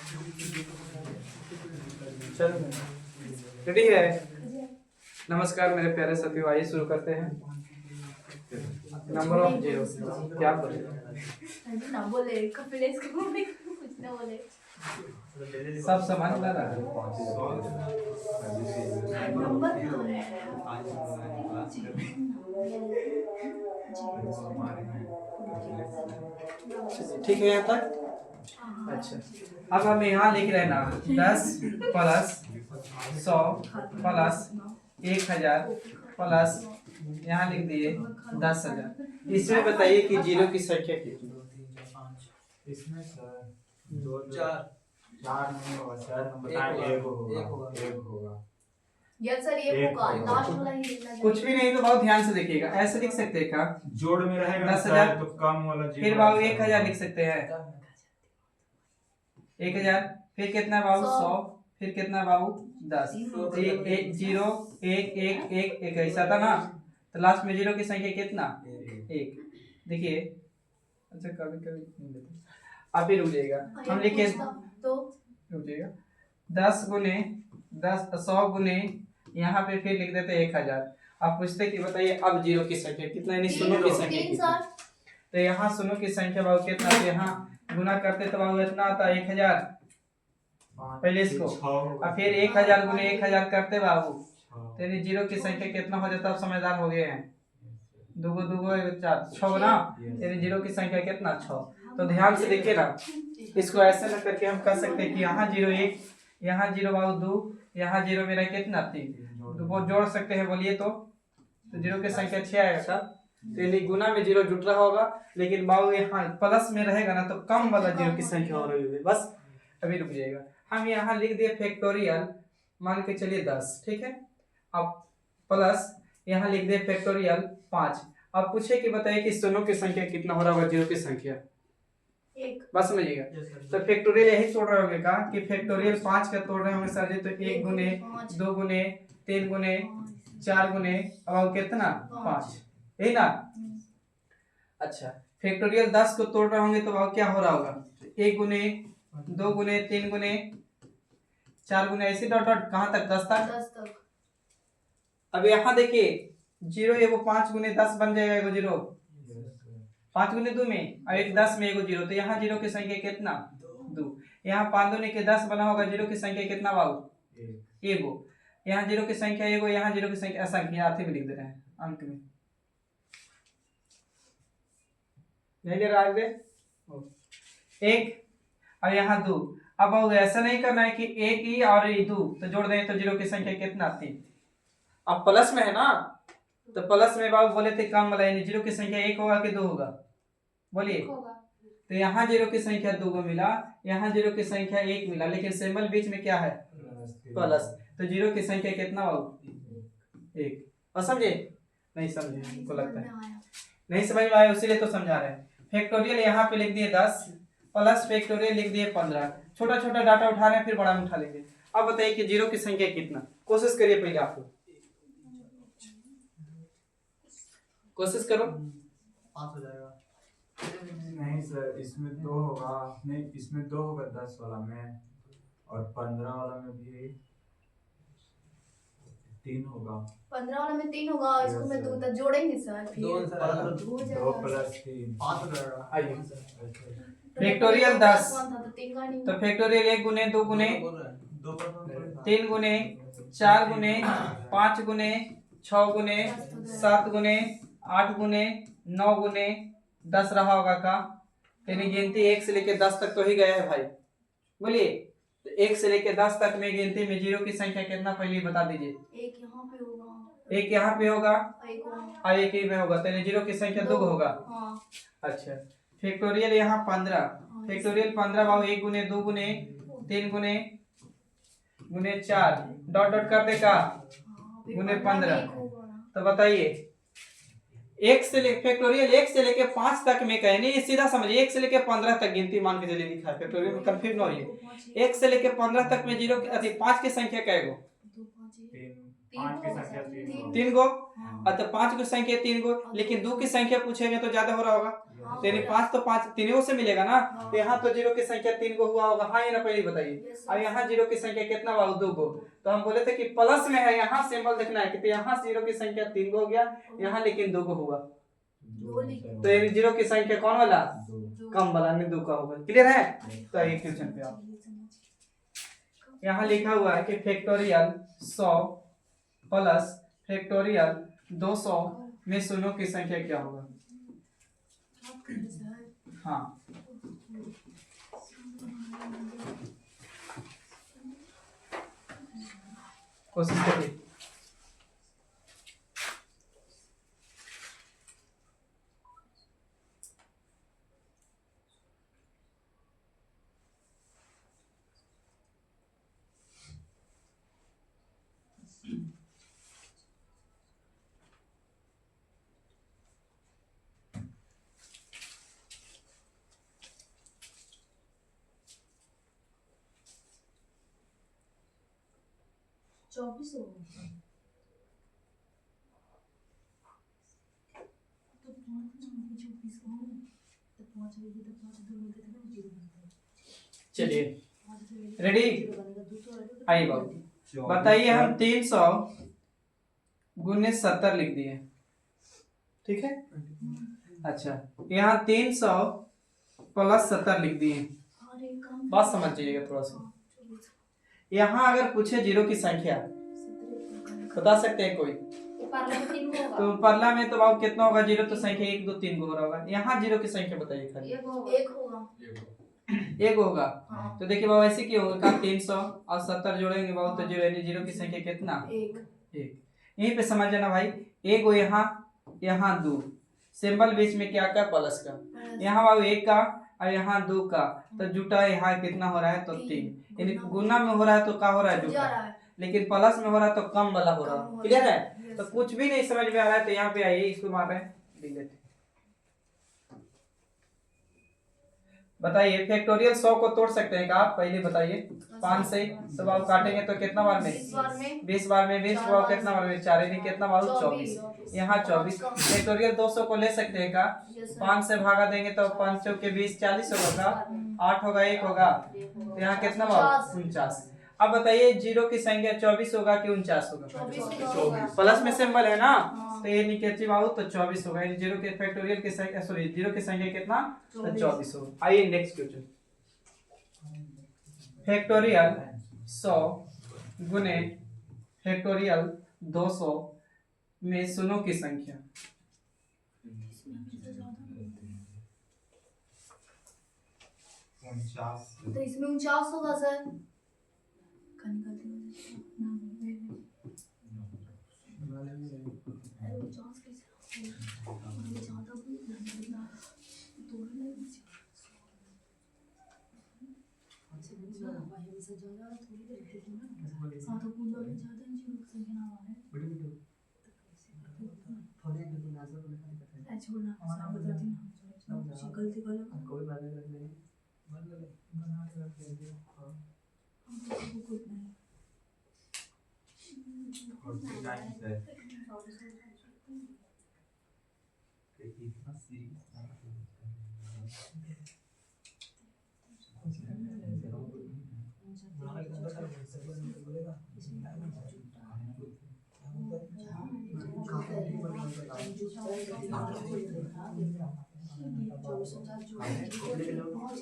चलो रेडी है। नमस्कार मेरे प्यारे साथियों, आइए शुरू करते हैं। नंबर ऑफ जीरो क्या बोले? ना बोले कपिलेश को कुछ ना बोले। सब समान लगा नंबर ठीक है यहाँ तक। अच्छा, अब हम यहाँ लिख रहे हैं ना 10 प्लस 100 प्लस 1000 प्लस यहाँ लिख दिए 10,000। इसमें बताइए कि जीरो की संख्या कितनी? इसमें सर 2 4 नहीं होगा सर, हम बताएंगे एक होगा। यस सर, ये होगा लास्ट वाला ही लिखना है। कुछ भी नहीं तो बहुत ध्यान से देखिएगा। ऐसे लिख सकते हैं क्या? जोड़ में रहेगा 10,000 तो कम वाला जीरो। फिर बाबू 1000 लिख सकते हैं। 1000 फिर कितना बाबू 100 फिर कितना बाबू 10। तो 1 0 1 1 1 1 ऐसा था ना, तो लास्ट में जीरो की संख्या कितना? 1। देखिए अच्छा कभी कभी नहीं लेते, आप ही रुक जाइएगा। हम लिखे तो रुक जाइएगा 10 गुने 10 100 गुने यहाँ पे फिर लिख देते 1000। आप पूछते कि बताइए अब जीरो की संख्या कितना, यानी शून्य की संख्या कितना? तो यहाँ शून्य की संख्या बाबू कितना? तो यहाँ गुना करते तो बाबू इतना आता 1000 पहले इसको, और फिर 1000 गुने 1000 करते बाबू, तो यानी जीरो की संख्या कितना हो जाता है? आप समझदार हो गए हैं। दूगो दूगो 4 6 ना, यानी जीरो की संख्या कितना? 6। तो ध्यान से देखिए ना, इसको ऐसे ना करके हम कह सकते हैं कि यहाँ 0 1 यहाँ 0 बाबू 2 यहाँ 0 मेरा कितना 3। वो जोड़ सकते हैं बोलिए तो जीरो की संख्या 6 आएगा सर। तो यानी गुना में जीरो जुट रहा होगा, लेकिन बाबू यहाँ प्लस में रहेगा ना तो कम वाला जीरो की संख्या हो रही होगी। बस अभी रुक जाएगा। हम यहाँ लिख दिए फैक्टोरियल, मान के चलिए 10, ठीक है। अब प्लस यहाँ लिख दिए फैक्टोरियल 5। अब पूछे कि बताइए कि शून्य की संख्या कितना हो रहा होगा जीरो की संख्या? 1। बस समझिएगा। तो फैक्टोरियल यही तोड़ रहे होंगे का कि फैक्टोरियल 5 का तोड़ रहे होंगे सर जी, तो 1 गुने 2 गुने 3 गुने 4 गुने अब कितना 5, यही ना। अच्छा, फैक्टोरियल 10 को तोड़ रहे होंगे तो अब क्या हो रहा होगा? 1 गुने 2 गुने 3 गुने 4 गुने ऐसे डॉट डॉट कहाँ तक? 10 तक। अब यहाँ देखिए जीरो एगो 5 गुने 10 बन जाएगा एगो जीरो, 5 गुने 2 में और एक 10 में एगो जीरो, तो यहाँ जीरो की संख्या कितना? 2। यहाँ 5 दूने के 10 बना होगा, जीरो की संख्या कितना बाबू? एगो। यहाँ जीरो की संख्या एगो, यहाँ जीरो की संख्या असंख्य आते में लिख दे रहे हैं अंक में, नहीं ले रहा आगे 1 और यहाँ 2। अब बाबू ऐसा नहीं करना है कि 1 ही और 2 तो जोड़ दें तो जीरो की संख्या कितना 3। अब प्लस में है ना, तो प्लस में बाबू बोले थे कम वाला, यानी जीरो की संख्या 1 होगा कि 2 होगा? बोलिए। तो यहाँ जीरो की संख्या 2 को मिला, यहाँ जीरो की संख्या 1 मिला, लेकिन सिंबल बीच में क्या है? प्लस। तो जीरो की संख्या कितना बाबू? 1। और समझे? नहीं समझे को लगता है नहीं समझ में आया, इसीलिए तो समझा रहे हैं। फैक्टोरियल यहाँ पे लिख दिए 10 प्लस फैक्टोरियल लिख दिए 15। छोटा छोटा डाटा उठा रहे हैं, फिर बड़ा में उठा लेंगे। अब बताइए कि जीरो की संख्या कितना? कोशिश करिए पहले, आप लोग कोशिश करो। 5 हो जाएगा। नहीं सर, इसमें 2 होगा, नहीं इसमें 2 होगा 10 वाला में, और 15 वाला में भी 3 होगा। 15 वाला में 3 होगा, इसको में 2 तक जोड़ेंगे सर, फिर 2 प्लस 3 5 हो जाएगा। आइए फैक्टोरियल 10, तो 3 का नहीं। तो फैक्टोरियल 1 गुने 2 गुने 3 गुने 4 गुने 5 गुने 6 गुने 7 गुने 8 गुने 9 गुने 10 रहा होगा का? यानी गिनती 1 से लेके 10 तक तो ही गया है भाई, बोलिए। तो 1 से लेके 10 तक में गिनती में जीरो की संख्या कितना पहले बता दीजिए? 1 यहाँ पे होगा, 1 यहाँ पे होगा और 1 ही में होगा, तो जीरो की संख्या 2 होगा। अच्छा, फैक्टोरियल यहाँ 15, फैक्टोरियल 15 बाबू 1 गुने 2 गुने 3 गुने गुने 4 डॉट डॉट कर दे का गुने 15। तो बताइए 1 से लेके फैक्टोरियल 1 से लेके 5 तक में कहे नहीं, सीधा समझिए 1 से लेके 15 तक गिनती मान के चलिए लिखा है, फैक्टोरियल में कंफ्यूज ना होइए। 1 से लेके 15 तक में जीरो अति 5 की संख्या क्या गो? 5 की संख्या 3 3 गो। तो 5 की संख्या 3 गो, लेकिन 2 की संख्या पूछेंगे तो ज्यादा हो रहा होगा। हाँ, तो यानी 5 तो 5 तीनों से मिलेगा ना। तो यहाँ तो जीरो की संख्या 3 गो हुआ होगा, हाँ या ना, पहले बताइए। और यहाँ जीरो की संख्या कितना हुआ, 2 गो। तो हम बोले थे कि प्लस में है, यहाँ सिंबल देखना है कि तो यहाँ जीरो की संख्या 3 गो हो गया, यहाँ लेकिन 2 गो हुआ। तो यानी जीरो की संख्या कौन वाला, कम वाला, नहीं 2 का होगा। क्लियर है। तो आइए क्वेश्चन पे आओ। यहाँ लिखा हुआ है कि फैक्टोरियल 100 प्लस फैक्टोरियल 200 में शून्यों की संख्या क्या होगा। हाँ कोशिश करिए। चौबीस हो चलिए रेडी, आइए बाबू बताइए। हम 300 गुने 70 लिख दिए, ठीक है। अच्छा यहाँ 300 प्लस 70 लिख दिए। बात समझिएगा थोड़ा सा। यहाँ अगर पूछे जीरो की संख्या बता सकते हैं कोई, तो परला में तो बाबू कितना होगा जीरो, तो संख्या 1 2 3 गो होगा। यहाँ जीरो की संख्या बताइए खाली। एक होगा। हाँ। तो देखिए बाबू ऐसे क्यों होगा, 300 और 70 जोड़ेंगे बाबू तो जीरो की संख्या कितना, एक। यहीं पे समझ जाना भाई, एक हो यहाँ, यहाँ 2, सिंबल बीच में क्या का, प्लस का। यहाँ बाबू 1 का और यहाँ 2 का, तो जुटा यहाँ कितना हो रहा है, तो 3। यानी गुना में हो रहा है तो क्या हो रहा है, जुटा। लेकिन प्लस में हो रहा है तो कम वाला हो रहा है। क्लियर है। तो कुछ भी नहीं समझ में आ रहा है तो यहाँ पे आइए, इसको मार रहे हैं डिलीट। बताइए फैक्टोरियल 100 को तोड़ सकते हैं क्या आप, पहले बताइए। 5 से तो आप काटेंगे तो कितना बार में, 20 बार में। 20 बार कितना बार में, 4 यानी कितना बार, 24। यहाँ 24। फैक्टोरियल 200 को ले सकते हैं क्या, 5 से भागा देंगे तो 5 चौके 20, 40 होगा, 8 होगा, 1 होगा, तो यहाँ कितना बार, 49। अब बताइए जीरो की संख्या 24 होगा कि 49 होगा, प्लस में सिंबल है ना, तो ये निकेटिव आउट तो 24 होगा। यानी जीरो के फैक्टोरियल की संख्या, सॉरी जीरो की संख्या कितना, तो 24 होगा। आइए नेक्स्ट क्वेश्चन। फैक्टोरियल 100 गुने फैक्टोरियल 200 में शून्यों की संख्या। तो इसमें 49 होगा सर।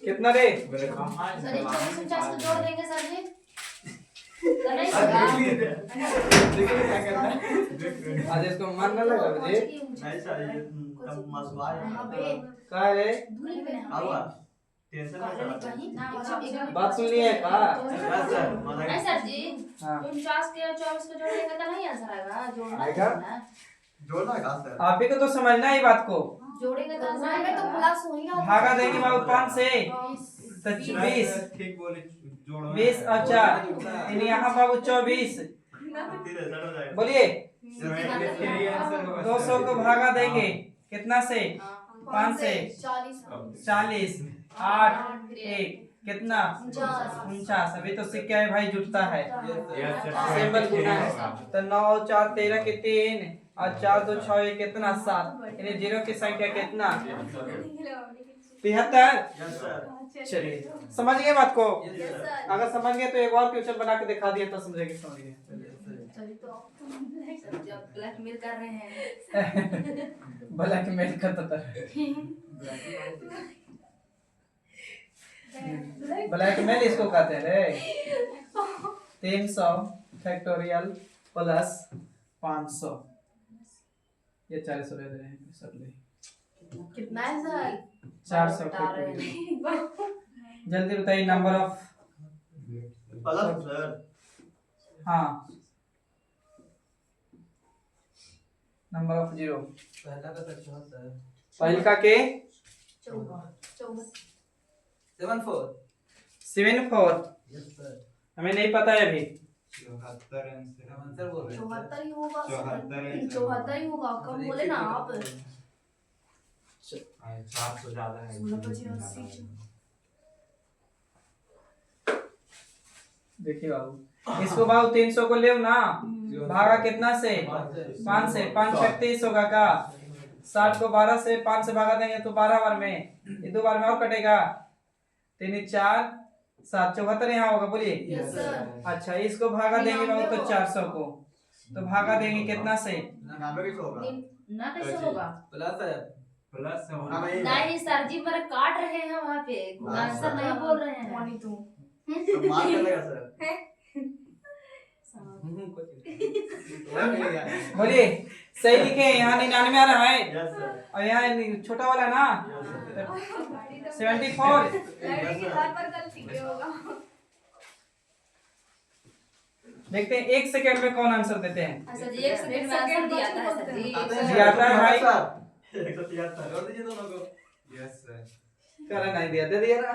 कितना रे, सर 49 को जोड़ देंगे सर जी। आज इसको मन न लगा मुझे, नहीं चाहिए तब मसवाए का रे आवा टेंशन मत बात सुन लिए का, नहीं सर जी, हाँ 49 के 24 को जोड़ेंगे तो नहीं आंसर आएगा, जोड़ना आएगा? है। जोड़ना है सर, आप ही को तो समझना है बात को। जोड़ेंगे तो आंसर आएगा, तो प्लस हो ही ना। भागा देंगे बाबू 5 से तो 20, ठीक बोले जोड़ना 20 और 4 यानी यहाँ बाबू 24। बोलिए 200 को भागा देंगे कितना से, 5 से 40, 8 1 कितना, 49। अभी तो सिक्का है भाई, जुटता है, सिंबल गुना है। तो 9 4 13 के 3 और 4 2 6 ये कितना 7, यानी जीरो की संख्या कितना 73। Yes sir. चलिए समझ गए बात को? Yes sir. अगर समझ गए तो एक और क्वेश्चन बना के दिखा दिया तो समझेंगे। समझ गए? चलिए तो आप सर जब ब्लैकमेल कर रहे हैं ब्लैकमेल करता था। ब्लैकमेल इसको कहते हैं रे। 300 फैक्टोरियल प्लस 500, ये 400 ले रहे हैं सर। ले कितना है सर? 400 बता रहे फैक्टोरियल। जल्दी बताइए नंबर ऑफ प्लस सर। हाँ नंबर ऑफ जीरो। पहला का सर 74, पहल का के 74। Yes sir. हमें नहीं पता है अभी। 74 आंसर आंसर बोल रहे हैं 74 ही होगा। 74 ही होगा। कम बोले ना आप। 400 ज्यादा है। 16 देखिए बाबू, इसको बाबू 300 को ले ना, भागा कितना से 5 से, 5 36 होगा का। 60 को 12 से 5 से भागा देंगे तो 12 बार में, ये 2 बार में और कटेगा। 3 4 7 74 यहाँ होगा। बोलिए यस सर। अच्छा, इसको भागा देंगे बाबू तो 400 को, तो भागा देंगे कितना से 99 कैसे होगा? ना कैसे होगा? प्लस है। प्लस नहीं सर जी, पर काट रहे हैं वहाँ पे, आंसर नहीं बोल रहे हैं। मॉर्निंग तू तो मार चलेगा सर। बोलिए सही लिखे। यहाँ 99 आ रहा है यस सर। और यहाँ छोटा वाला ना 74। लड़के के हाथ पर गलती क्यों होगा? देखते हैं 1 सेकंड में कौन आंसर देते हैं। सर जी 1 सेकंड में आंसर दिया था सर जी। दिया था भाई। 173 और दीजिए दोनों को। Yes sir. करा नहीं दिया, दे दिया ना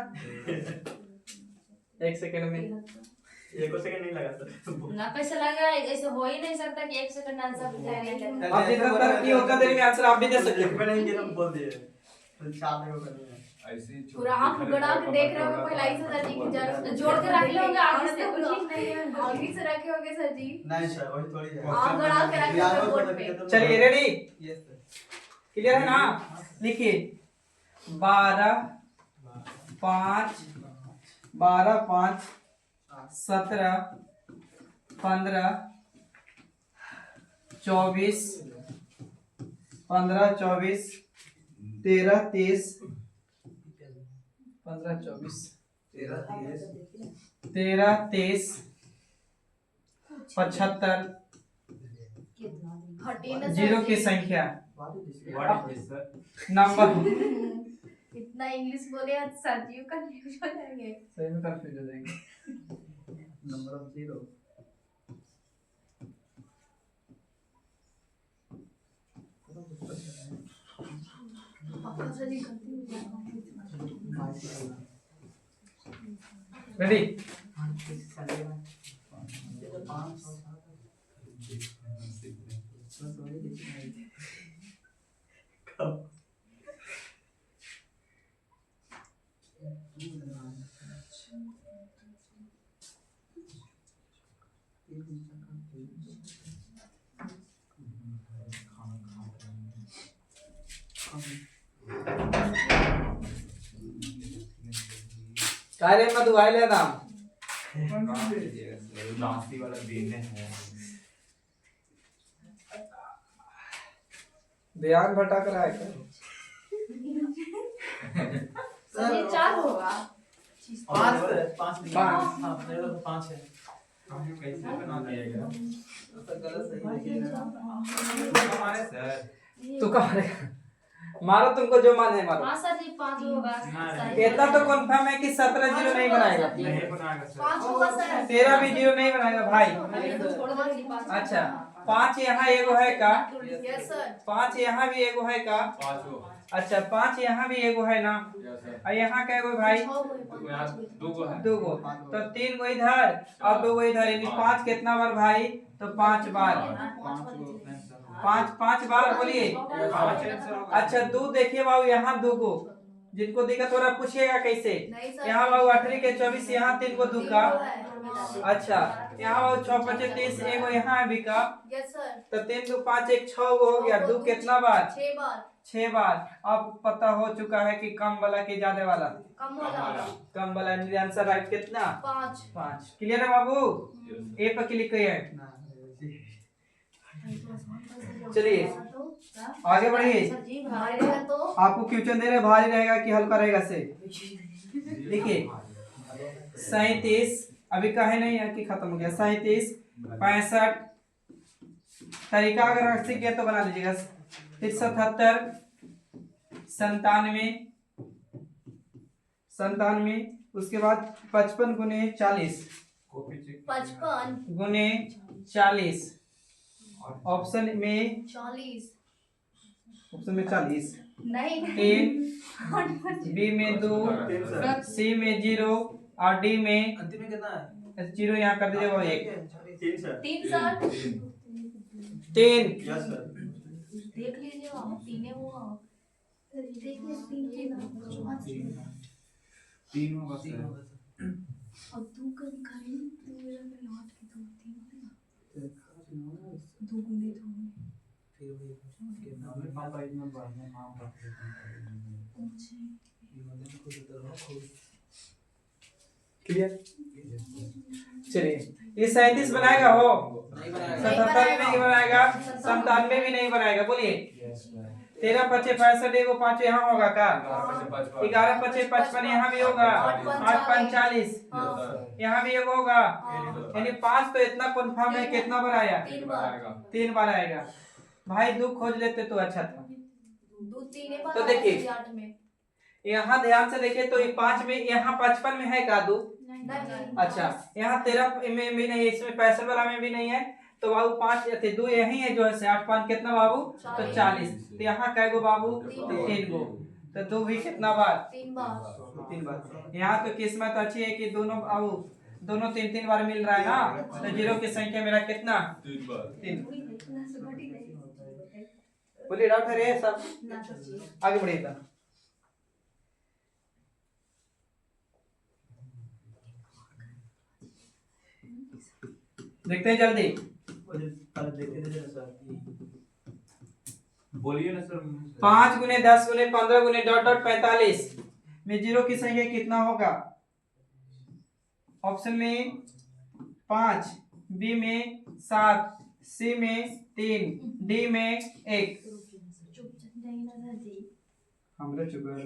1 सेकंड में। 1 सेकंड नहीं लगा सर। ना कैसे लगा? ऐसे हो ही नहीं सकता कि 1 सेकंड आंसर दिया। आप जितना तरक्की होता देर में आंसर आप भी दे सकते एक हो। में नहीं दिया तो बोल दिए। तो 4 में करनी है। ऐसे पूरा आंख गड़ा के देख रहे होंगे पहले ही सर जी की जरूरत जोड़ के रख लोगे आगे से कुछ ही नहीं है। आगे से रखे होंगे सर जी। नहीं सर, वही थोड़ी है। आंख गड़ा के रखे होंगे बोर्ड पे। चलिए रेडी, यस सर। क्लियर है ना? लिखिए 12 5 12 5 17 15 24 15 24 13 23 15 24 13 23 75 जीरो की संख्या व्हाट इज सर? नंबर। इतना इंग्लिश बोले सर जी कंफ्यूज हो जाएंगे। सही में कंफ्यूज हो जाएंगे। Number of zero. पापा सर जी गलती हो जाएगा। रेडी, काय रे मधु आइले नाम नास्ती वाला देने हैं। ध्यान भटक रहा है क्या? सर जी 4 होगा। 5 सर। 5 पाँच। हां मेरे तो 5 है। हम कैसे बना दिएगा? सर गलत सही लिखिएगा। हमारे सर तू कहाँ मारेगा? मारो, तुमको जो मन है मारो। हाँ सर जी 5 होगा। इतना तो कंफर्म है कि 17 जीरो नहीं बनाएगा। नहीं बनाएगा सर। 5 होगा सर। 13 भी जीरो नहीं बनाएगा भाई। छोड़ दो 5। अच्छा 5 यहाँ एगो है का? Yes sir. 5 यहाँ भी एगो है का? 5 हो। अच्छा 5 यहाँ भी एगो है ना? Yes sir. और यहाँ का एगो भाई? यहाँ 2 को है। 2 गो, तो 3 गो इधर और 2 गो इधर, यानी 5 कितना बार भाई? तो 5 बार। 5 बार बोलिए। अच्छा 2 देखिए बाबू, यहाँ 2 गो जिनको दिक्कत हो रहा है पूछिएगा कैसे। नहीं सर। यहाँ बाबू 18 के 24, यहाँ 3 को 2 का। अच्छा यहाँ बाबू 6 5 30, एगो यहाँ है बिका। Yes sir. तो 3 2 5 1 6 हो गया। 2 कितना बार? 6 बार। 6 बार। अब पता हो चुका है कि कम वाला कि ज्यादा वाला? कम वाला। कम वाला। आंसर राइट कितना? 5। क्लियर है बाबू? ए पर क्लिक करिए। चलिए आगे बढ़िए। सर जी भारी भाई है तो आपको क्वेश्चन दे रहे भारी रहेगा कि हल्का रहेगा से। देखिए 37 अभी कहे नहीं है कि खत्म हो गया। 37 65 तरीका अगर आप सीख गए तो बना लीजिएगा। फिर 77 97 उसके बाद 55 गुने 40 55 गुने 40 ऑप्शन में 40 40 नहीं 3 बी में 2 सी में 0 और डी में अंतिम में कितना है? 0 यहाँ कर दीजिए वो 1 3 सर। 3 देख लीजिए आप 3 होगा। देख लीजिए 3 तीन होगा तीन सर। होगा सर। अब तू कभी खाई तू मेरा में लौट के 2 गुने 2 फिर वही कितना हमें पापा इतना बढ़िया नाम रखते क्लियर। चलिए ये 37 बनाएगा हो? नहीं बनाएगा। 77 भी नहीं बनाएगा, 97 भी नहीं बनाएगा। बोलिए हैं। 13 5 65 एगो 5 यहाँ होगा का? 11 5 55 यहाँ भी होगा। 8 5 40 यहाँ भी एगो होगा। यानी 5 तो इतना कंफर्म है। कितना बार आया? 3 बार। 3 बार आएगा। भाई 2 खोज लेते तो अच्छा था। 2 3 बार। तो देखिए 8 में यहाँ ध्यान से देखिए तो ये 5 में यहाँ 55 में है का 2? नहीं। अच्छा यहाँ 13 में भी नहीं है, इसमें 65 वाला में भी नहीं है। तो बाबू 5 थे 2 यही है जो है 8 5 कितना बाबू? तो 40। तो यहाँ कै गो बाबू? तो 3 गो। तो 2 भी कितना बार? 3 बार। 3 बार। यहाँ तो किस्मत अच्छी है कि दोनों बाबू दोनों 3 बार मिल रहा है ना। तो 0 की संख्या मेरा कितना? 3। बोलिए डाउट है रे सब? आगे बढ़िए था। देखते हैं जल्दी। पहले देखे थे सर। बोलिए ना सर। 5 गुने 10 गुने 15 गुने डॉट डॉट 45 में 0 की संख्या कितना होगा? ऑप्शन में 5, बी में 7, सी में 3, डी में 1। हमरे चुप रहे।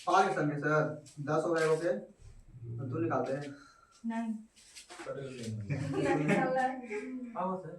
5 के संगे सर 10 हो गए ओके तो तू निकाल दे। नहीं। आओ सर।